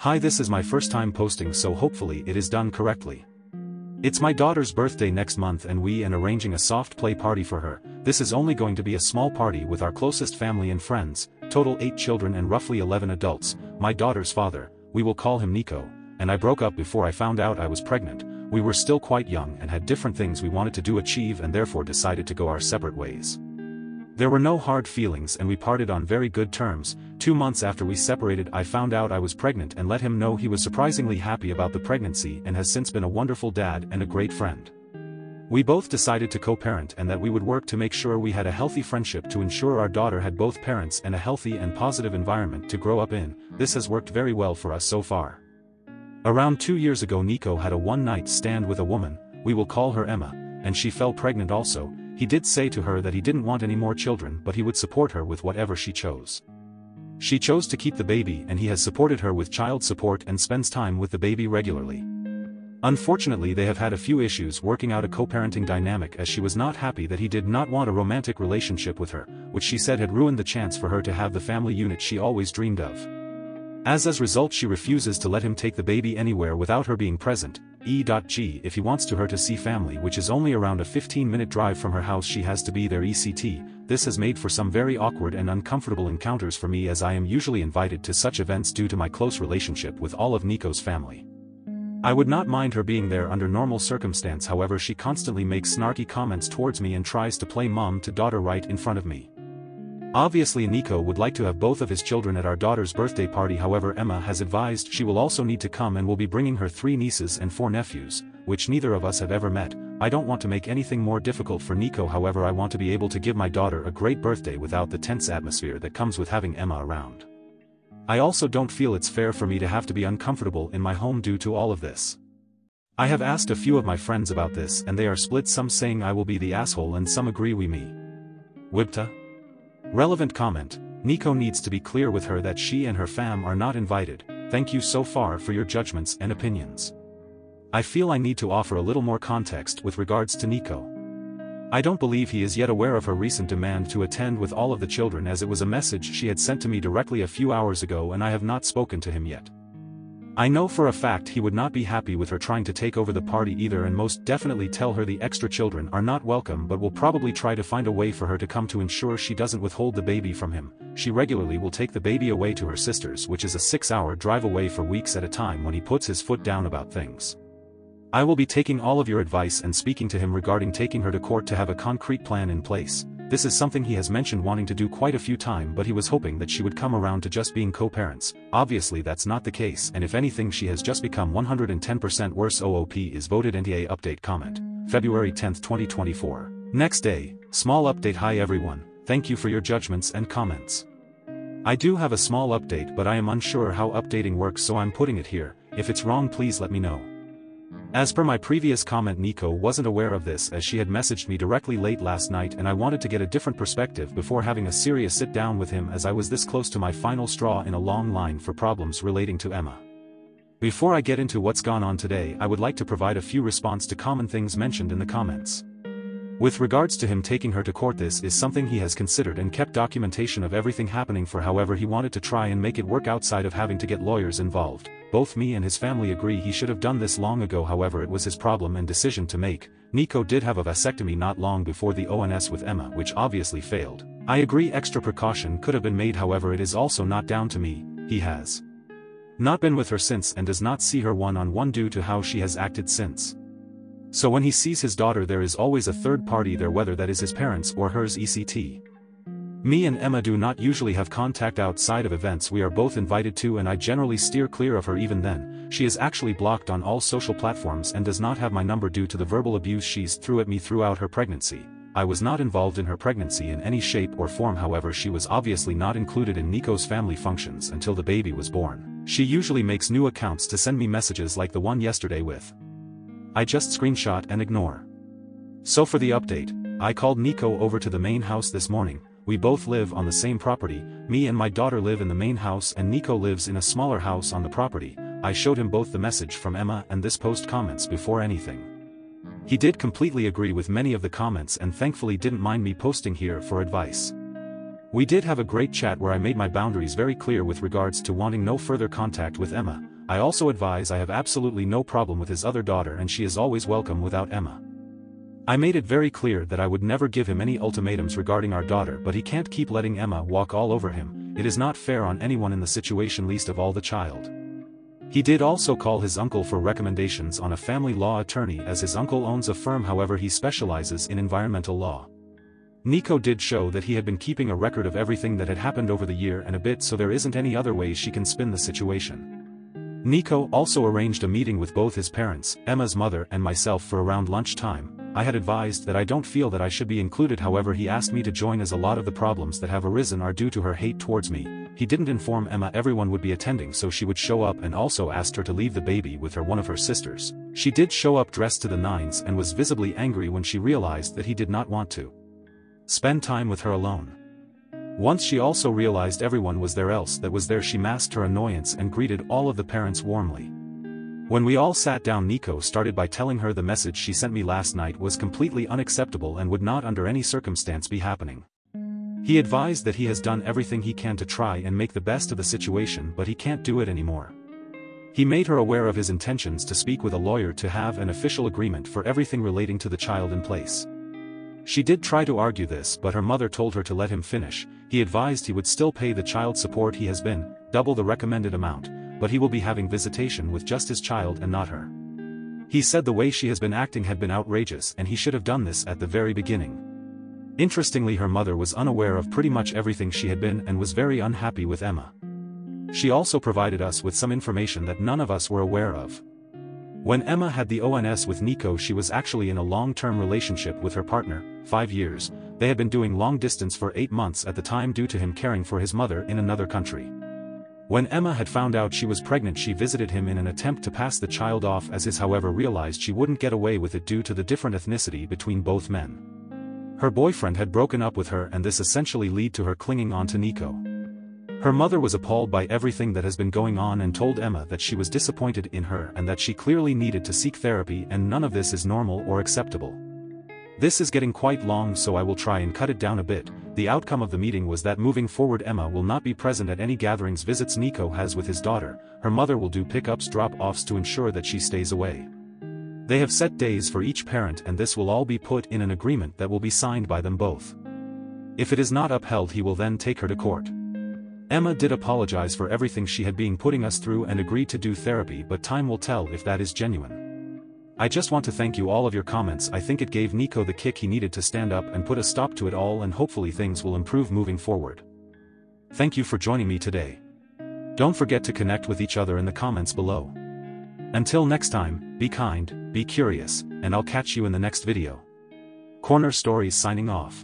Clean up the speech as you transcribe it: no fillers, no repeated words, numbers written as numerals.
Hi, this is my first time posting, so hopefully it is done correctly. It's my daughter's birthday next month and we are arranging a soft play party for her. This is only going to be a small party with our closest family and friends, total 8 children and roughly 11 adults. My daughter's father, we will call him Nico, and I broke up before I found out I was pregnant. We were still quite young and had different things we wanted to achieve and therefore decided to go our separate ways. There were no hard feelings and we parted on very good terms. 2 months after we separated, I found out I was pregnant and let him know. He was surprisingly happy about the pregnancy and has since been a wonderful dad and a great friend. We both decided to co-parent and that we would work to make sure we had a healthy friendship to ensure our daughter had both parents and a healthy and positive environment to grow up in. This has worked very well for us so far. Around 2 years ago, Nico had a one-night stand with a woman, we will call her Emma, and she fell pregnant also. He did say to her that he didn't want any more children, but he would support her with whatever she chose. She chose to keep the baby and he has supported her with child support and spends time with the baby regularly. Unfortunately, they have had a few issues working out a co-parenting dynamic, as she was not happy that he did not want a romantic relationship with her, which she said had ruined the chance for her to have the family unit she always dreamed of. As a result, she refuses to let him take the baby anywhere without her being present. If he wants her to see family, which is only around a 15-minute drive from her house, she has to be there. This has made for some very awkward and uncomfortable encounters for me, as I am usually invited to such events due to my close relationship with all of Nico's family. I would not mind her being there under normal circumstance, however she constantly makes snarky comments towards me and tries to play mom to daughter right in front of me. Obviously Nico would like to have both of his children at our daughter's birthday party, however Emma has advised she will also need to come and will be bringing her 3 nieces and 4 nephews, which neither of us have ever met. I don't want to make anything more difficult for Nico, however I want to be able to give my daughter a great birthday without the tense atmosphere that comes with having Emma around. I also don't feel it's fair for me to have to be uncomfortable in my home due to all of this. I have asked a few of my friends about this and they are split, some saying I will be the asshole and some agree with me. Wibta? Relevant comment: Nico needs to be clear with her that she and her fam are not invited. Thank you so far for your judgments and opinions. I feel I need to offer a little more context with regards to Nico. I don't believe he is yet aware of her recent demand to attend with all of the children, as it was a message she had sent to me directly a few hours ago and I have not spoken to him yet. I know for a fact he would not be happy with her trying to take over the party either, and most definitely tell her the extra children are not welcome, but will probably try to find a way for her to come to ensure she doesn't withhold the baby from him. She regularly will take the baby away to her sister's, which is a 6-hour drive away, for weeks at a time when he puts his foot down about things. I will be taking all of your advice and speaking to him regarding taking her to court to have a concrete plan in place. This is something he has mentioned wanting to do quite a few times, but he was hoping that she would come around to just being co-parents. Obviously that's not the case, and if anything she has just become 110% worse. OOP is voted. NTA update comment. February 10, 2024. Next day, small update. Hi everyone, thank you for your judgments and comments. I do have a small update, but I am unsure how updating works, so I'm putting it here. If it's wrong, please let me know. As per my previous comment, Nico wasn't aware of this, as she had messaged me directly late last night and I wanted to get a different perspective before having a serious sit down with him, as I was this close to my final straw in a long line for problems relating to Emma. Before I get into what's gone on today, I would like to provide a few response to common things mentioned in the comments. With regards to him taking her to court, this is something he has considered and kept documentation of everything happening for, however he wanted to try and make it work outside of having to get lawyers involved. Both me and his family agree he should have done this long ago, however it was his problem and decision to make. Nico did have a vasectomy not long before the ONS with Emma, which obviously failed. I agree extra precaution could have been made, however it is also not down to me. He has not been with her since and does not see her one-on-one due to how she has acted since. So when he sees his daughter, there is always a third party there, whether that is his parents or hers. Me and Emma do not usually have contact outside of events we are both invited to, and I generally steer clear of her. Even then, she is actually blocked on all social platforms and does not have my number due to the verbal abuse she's threw at me throughout her pregnancy. I was not involved in her pregnancy in any shape or form, however she was obviously not included in Nico's family functions until the baby was born. She usually makes new accounts to send me messages like the one yesterday with I just screenshot and ignore. So for the update, I called Nico over to the main house this morning. We both live on the same property. Me and my daughter live in the main house and Nico lives in a smaller house on the property. I showed him both the message from Emma and this post comments before anything. He did completely agree with many of the comments and thankfully didn't mind me posting here for advice. We did have a great chat where I made my boundaries very clear with regards to wanting no further contact with Emma. I also advise I have absolutely no problem with his other daughter and she is always welcome without Emma. I made it very clear that I would never give him any ultimatums regarding our daughter, but he can't keep letting Emma walk all over him. It is not fair on anyone in the situation, least of all the child. He did also call his uncle for recommendations on a family law attorney, as his uncle owns a firm, however he specializes in environmental law. Nico did show that he had been keeping a record of everything that had happened over the year and a bit, so there isn't any other way she can spin the situation. Nico also arranged a meeting with both his parents, Emma's mother and myself, for around lunchtime. I had advised that I don't feel that I should be included, however he asked me to join as a lot of the problems that have arisen are due to her hate towards me. He didn't inform Emma everyone would be attending, so she would show up, and also asked her to leave the baby with one of her sisters. She did show up dressed to the nines and was visibly angry when she realized that he did not want to spend time with her alone. Once she also realized everyone was there else that was there, she masked her annoyance and greeted all of the parents warmly. When we all sat down, Nico started by telling her the message she sent me last night was completely unacceptable and would not under any circumstance be happening. He advised that he has done everything he can to try and make the best of the situation, but he can't do it anymore. He made her aware of his intentions to speak with a lawyer to have an official agreement for everything relating to the child in place. She did try to argue this, but her mother told her to let him finish. He advised he would still pay the child support he has been, double the recommended amount, but he will be having visitation with just his child and not her. He said the way she has been acting had been outrageous and he should have done this at the very beginning. Interestingly, her mother was unaware of pretty much everything she had been and was very unhappy with Emma. She also provided us with some information that none of us were aware of. When Emma had the ONS with Nico, she was actually in a long-term relationship with her partner, 5 years. They had been doing long distance for 8 months at the time due to him caring for his mother in another country. When Emma had found out she was pregnant, she visited him in an attempt to pass the child off as his, however realized she wouldn't get away with it due to the different ethnicity between both men. Her boyfriend had broken up with her and this essentially led to her clinging on to Nico. Her mother was appalled by everything that has been going on and told Emma that she was disappointed in her and that she clearly needed to seek therapy, and none of this is normal or acceptable. This is getting quite long, so I will try and cut it down a bit. The outcome of the meeting was that moving forward Emma will not be present at any gatherings visits Nico has with his daughter. Her mother will do pickups, drop-offs to ensure that she stays away. They have set days for each parent and this will all be put in an agreement that will be signed by them both. If it is not upheld, he will then take her to court. Emma did apologize for everything she had been putting us through and agreed to do therapy, but time will tell if that is genuine. I just want to thank you all of your comments. I think it gave Nico the kick he needed to stand up and put a stop to it all, and hopefully things will improve moving forward. Thank you for joining me today. Don't forget to connect with each other in the comments below. Until next time, be kind, be curious, and I'll catch you in the next video. Corner Stories signing off.